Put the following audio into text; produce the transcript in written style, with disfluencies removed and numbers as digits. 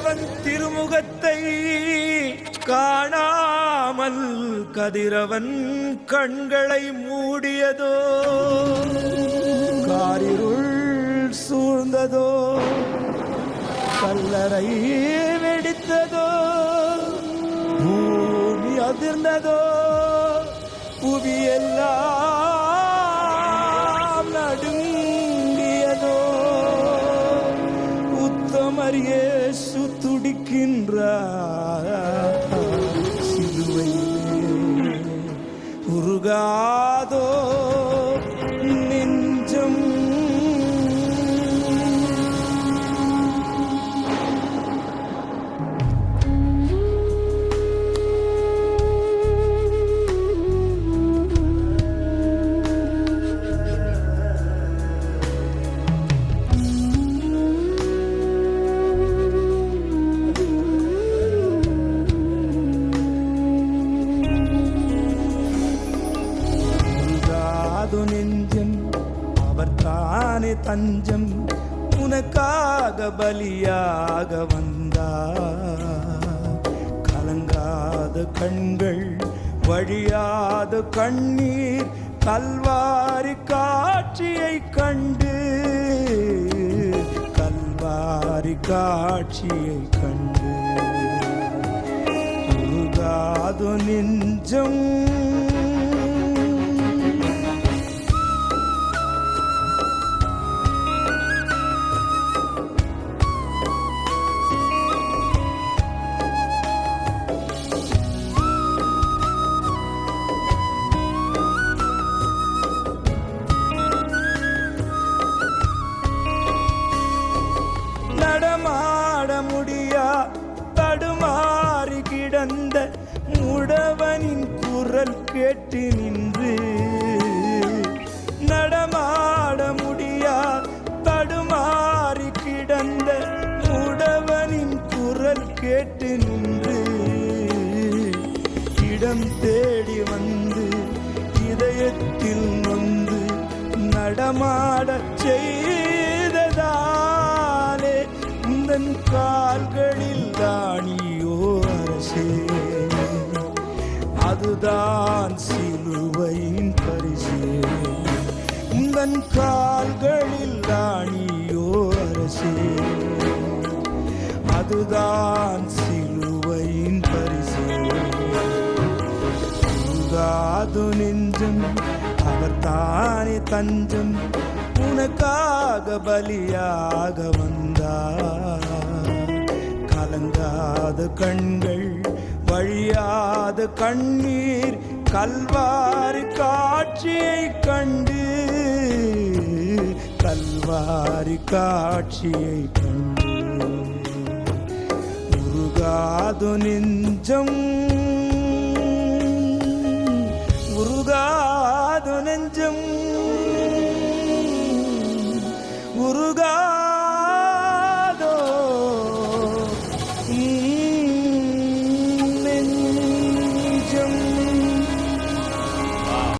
தேவன் திருமுகத்தை காணாமல் கதிரவன் கண்களை மூடியதோ, காரிருள் சூழ்ந்ததோ, கல்லறை வெடித்ததோ, பூமி அதிர்ந்ததோ, புவியெல்லாம் நடுங்கியதோ, உத்தமர் இயேசு துடிக்கின்றார், சிலுவையிலே உருகாதோ நெஞ்சம். நெஞ்சம் அவர் தானே தஞ்சம், உனக்காக பலியாக வந்தார். கலங்காத கண்கள் வழியாத கண்ணீர், கல்வாரி காட்சியை கண்டு, கல்வாரி காட்சியை கண்டு உருகாது நெஞ்சம். நடமாட முடியா தடுமாறி கிடந்த முடவனின் குரல் கேட்டு நின்று, நடமாட முடியா தடுமாறி கிடந்த முடவனின் குரல் கேட்டு நின்று, இடம் தேடி வந்து இதயத்தில் நொந்து நடமாட செய்ததாலே, உந்தன் கால்களில் தானியோ அரசே, அதுதான் சிலுவையின் பரிசே. உந்தன் கால்களில் தானியோ அரசே, அதுதான் சிலுவையின் பரிசே. உருகாது நெஞ்சம் அவர் தானே தஞ்சம், உனக்காக பலியாக வந்தார். கலங்காத கண்கள் வழியாத கண்ணீர், கல்வாரி காட்சியை கண்டு, கல்வாரி காட்சியை கண்டு உருகாது நெஞ்சம், உருகாது நெஞ்சம், உருகா